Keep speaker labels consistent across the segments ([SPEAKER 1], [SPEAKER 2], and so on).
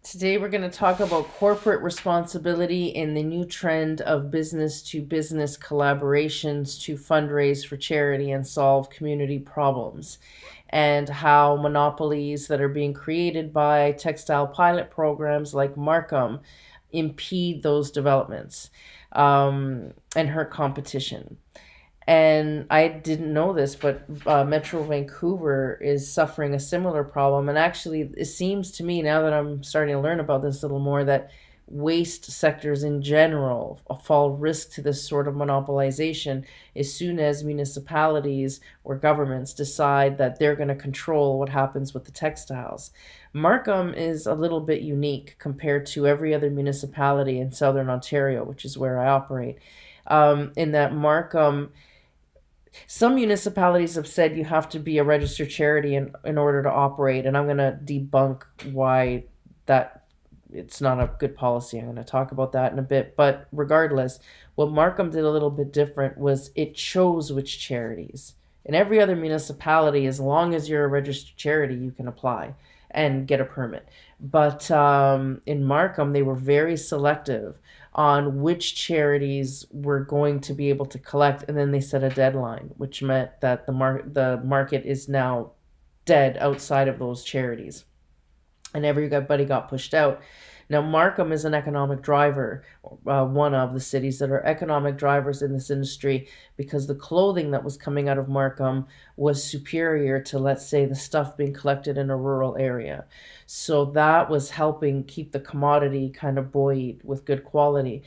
[SPEAKER 1] Today, we're going to talk about corporate responsibility in the new trend of business to business collaborations to fundraise for charity and solve community problems, and how monopolies that are being created by textile pilot programs like Markham impede those developments and hurt competition. And I didn't know this, but Metro Vancouver is suffering a similar problem. And actually, it seems to me, now that I'm starting to learn about this a little more, that waste sectors in general fall risk to this sort of monopolization as soon as municipalities or governments decide that they're going to control what happens with the textiles. Markham is a little bit unique compared to every other municipality in Southern Ontario, which is where I operate, in that Markham, some municipalities have said you have to be a registered charity in order to operate, and I'm going to debunk why that it's not a good policy. I'm going to talk about that in a bit. But regardless, what Markham did a little bit different was it chose which charities. In every other municipality, as long as you're a registered charity, you can apply and get a permit. But in Markham, they were very selective on which charities were going to be able to collect, and then they set a deadline, which meant that the market is now dead outside of those charities, and everybody got pushed out. Now, Markham is an economic driver, one of the cities that are economic drivers in this industry, because the clothing that was coming out of Markham was superior to, let's say, the stuff being collected in a rural area. So that was helping keep the commodity kind of buoyed with good quality.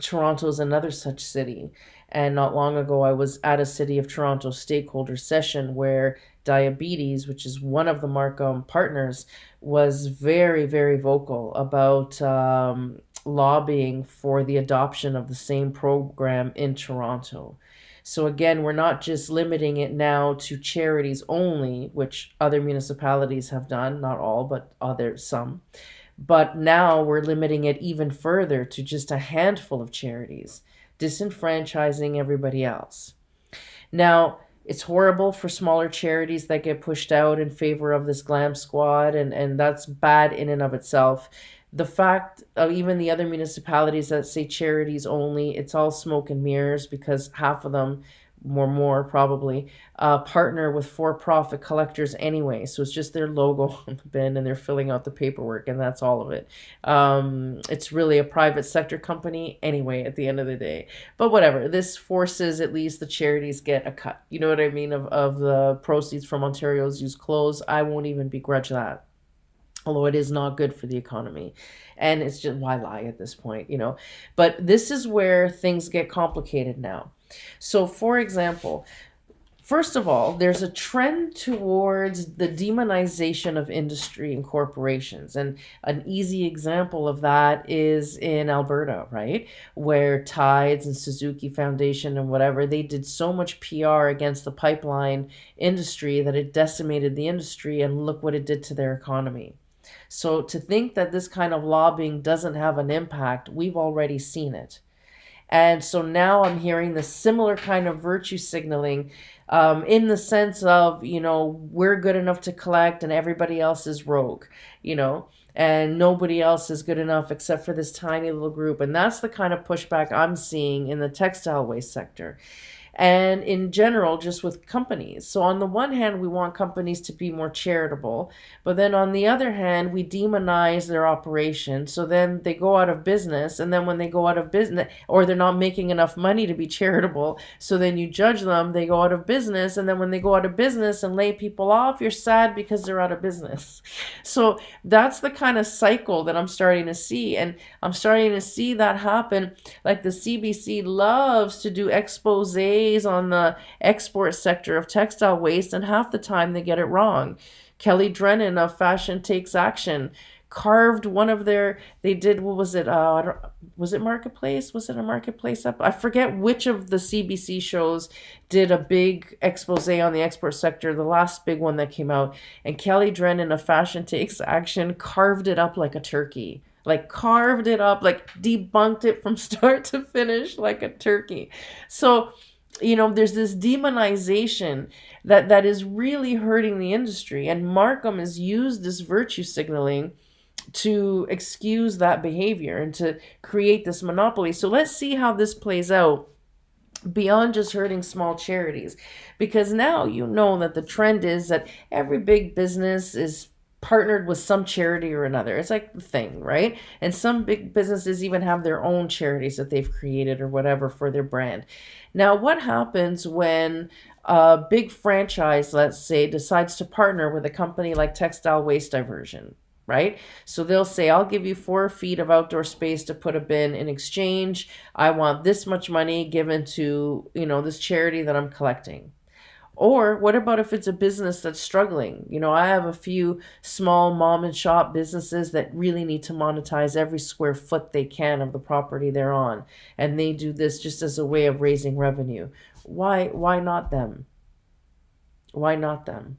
[SPEAKER 1] Toronto is another such city. And not long ago, I was at a City of Toronto stakeholder session where Diabetes, which is one of the Markham partners, was very, very vocal about lobbying for the adoption of the same program in Toronto. So again, we're not just limiting it now to charities only, which other municipalities have done, not all, but some. But now we're limiting it even further to just a handful of charities, disenfranchising everybody else. Now, it's horrible for smaller charities that get pushed out in favor of this glam squad, and that's bad in and of itself. The fact of even the other municipalities that say charities only, it's all smoke and mirrors, because half of them, more probably, partner with for-profit collectors anyway. So it's just their logo on the bin, and they're filling out the paperwork, and that's all of it. It's really a private sector company anyway at the end of the day. But whatever, this forces at least the charities get a cut. You know what I mean? Of the proceeds from Ontario's used clothes. I won't even begrudge that, although it is not good for the economy. And it's just, why lie at this point, you know? But this is where things get complicated now. So, for example, first of all, there's a trend towards the demonization of industry and corporations. And an easy example of that is in Alberta, right? Where Tides and Suzuki Foundation and whatever, they did so much PR against the pipeline industry that it decimated the industry, and look what it did to their economy. So to think that this kind of lobbying doesn't have an impact, we've already seen it. And so now I'm hearing the similar kind of virtue signaling, in the sense of, we're good enough to collect and everybody else is rogue, and nobody else is good enough except for this tiny little group. And that's the kind of pushback I'm seeing in the textile waste sector. And in general, just with companies. So on the one hand, we want companies to be more charitable, but then on the other hand, we demonize their operation. So then they go out of business, and then when they go out of business, or they're not making enough money to be charitable, so then you judge them, they go out of business, and then when they go out of business and lay people off, you're sad because they're out of business. So that's the kind of cycle that I'm starting to see, and I'm starting to see that happen. Like the CBC loves to do exposés on the export sector of textile waste, and half the time they get it wrong. Kelly Drennan of Fashion Takes Action carved one of their, they did, what was it, was it Marketplace? Was it a Marketplace up? I forget which of the CBC shows did a big expose on the export sector, the last big one that came out, and Kelly Drennan of Fashion Takes Action carved it up like a turkey. Like carved it up, like debunked it from start to finish like a turkey. So there's this demonization that is really hurting the industry. And Markham has used this virtue signaling to excuse that behavior and to create this monopoly. So let's see how this plays out beyond just hurting small charities, because now you know that the trend is that every big business is partnered with some charity or another. It's like the thing, right? And some big businesses even have their own charities that they've created or whatever for their brand. Now, what happens when a big franchise, let's say, decides to partner with a company like Textile Waste Diversion? Right? So they'll say, I'll give you 4 feet of outdoor space to put a bin. In exchange, I want this much money given to, this charity that I'm collecting. Or what about if it's a business that's struggling? I have a few small mom and shop businesses that really need to monetize every square foot they can of the property they're on. And they do this just as a way of raising revenue. Why not them? Why not them?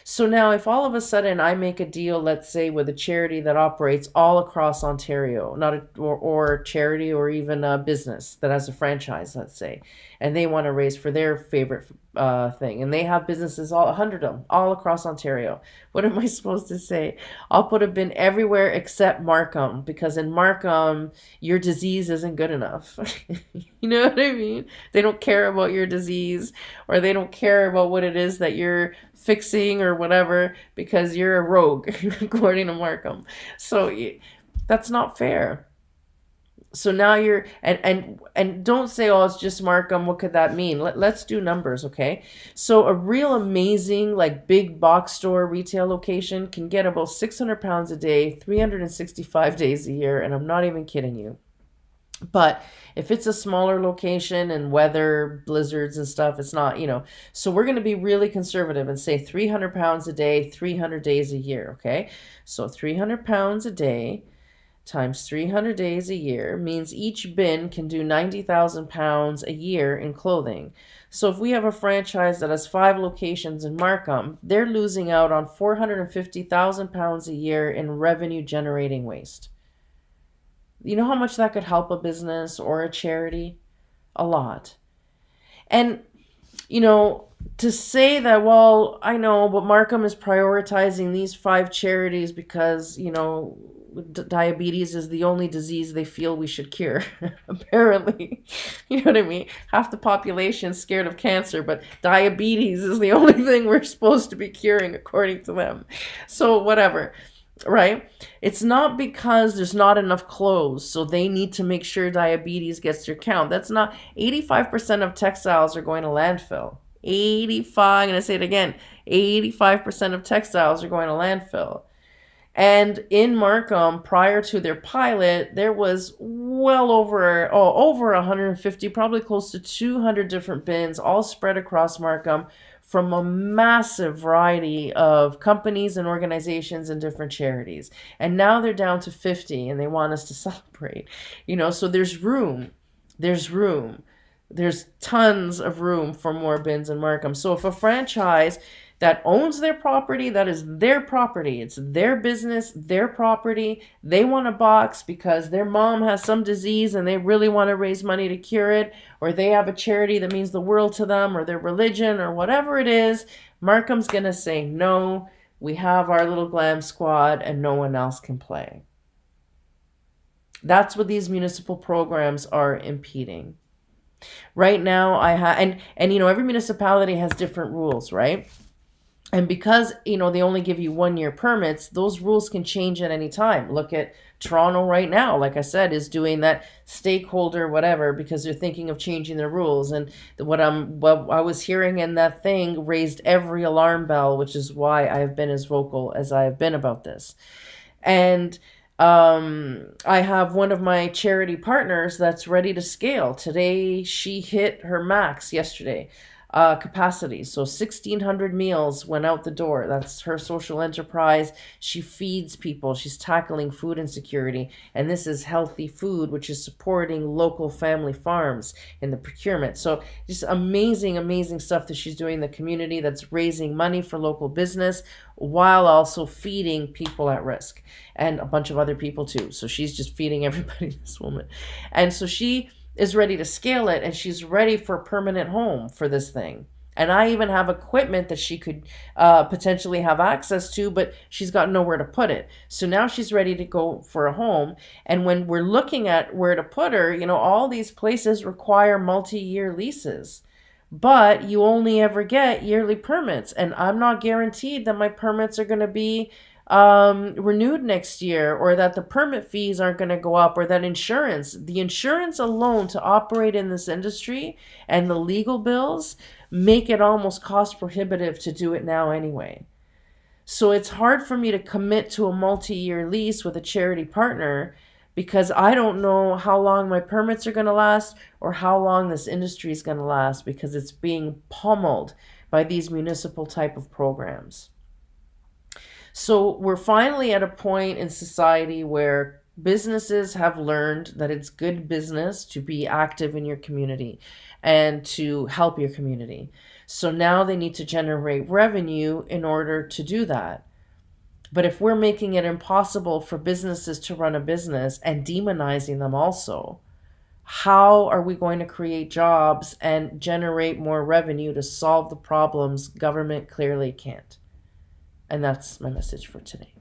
[SPEAKER 1] So now if all of a sudden I make a deal, let's say with a charity that operates all across Ontario, not or charity or even a business that has a franchise, let's say, and they want to raise for their favorite thing, and they have businesses, 100 of them, all across Ontario. What am I supposed to say? I'll put a bin everywhere except Markham, because in Markham, your disease isn't good enough. You know what I mean? They don't care about your disease, or they don't care about what it is that you're fixing or whatever, because you're a rogue, according to Markham. So that's not fair. So now you're and don't say, oh, it's just Markham, what could that mean? Let's do numbers, okay? So a real amazing, like, big box store retail location can get about 600 pounds a day, 365 days a year, and I'm not even kidding you. But if it's a smaller location and weather, blizzards and stuff, it's not, So we're going to be really conservative and say 300 pounds a day, 300 days a year, okay? So 300 pounds a day times 300 days a year means each bin can do 90,000 pounds a year in clothing. So if we have a franchise that has 5 locations in Markham, they're losing out on 450,000 pounds a year in revenue generating waste. You know how much that could help a business or a charity? A lot. And, to say that, well, I know, but Markham is prioritizing these 5 charities because, diabetes is the only disease they feel we should cure. Apparently, you know what I mean? Half the population is scared of cancer, but diabetes is the only thing we're supposed to be curing according to them. So whatever, right? It's not because there's not enough clothes, so they need to make sure diabetes gets their count. That's not. 85% of textiles are going to landfill. 85, I'm going to say it again, 85% of textiles are going to landfill. And in Markham, prior to their pilot, there was well over 150, probably close to 200 different bins, all spread across Markham from a massive variety of companies and organizations and different charities. And now they're down to 50, and they want us to celebrate. So there's room. There's tons of room for more bins in Markham. So if a franchise that owns their property, that is their property, it's their business, their property, they want a box because their mom has some disease and they really want to raise money to cure it, or they have a charity that means the world to them, or their religion, or whatever it is, Markham's going to say, no, we have our little glam squad and no one else can play. That's what these municipal programs are impeding. Right now, and every municipality has different rules, right? And because, they only give you 1-year permits, those rules can change at any time. Look at Toronto right now, like I said, is doing that stakeholder whatever because they're thinking of changing their rules. And what I was hearing in that thing raised every alarm bell, which is why I have been as vocal as I have been about this. And I have one of my charity partners that's ready to scale. Today, she hit her max yesterday. Capacity. So 1,600 meals went out the door. That's her social enterprise. She feeds people. She's tackling food insecurity. And this is healthy food, which is supporting local family farms in the procurement. So just amazing, amazing stuff that she's doing in the community that's raising money for local business while also feeding people at risk and a bunch of other people too. So she's just feeding everybody, this woman. And so she is ready to scale it, and she's ready for a permanent home for this thing. And I even have equipment that she could potentially have access to, but she's got nowhere to put it. So now she's ready to go for a home. And when we're looking at where to put her, all these places require multi-year leases. But you only ever get yearly permits. And I'm not guaranteed that my permits are going to be renewed next year, or that the permit fees aren't going to go up, or that the insurance alone to operate in this industry and the legal bills make it almost cost prohibitive to do it now anyway. So it's hard for me to commit to a multi-year lease with a charity partner because I don't know how long my permits are going to last or how long this industry is going to last, because it's being pummeled by these municipal type of programs. So we're finally at a point in society where businesses have learned that it's good business to be active in your community and to help your community. So now they need to generate revenue in order to do that. But if we're making it impossible for businesses to run a business and demonizing them also, how are we going to create jobs and generate more revenue to solve the problems government clearly can't? And that's my message for today.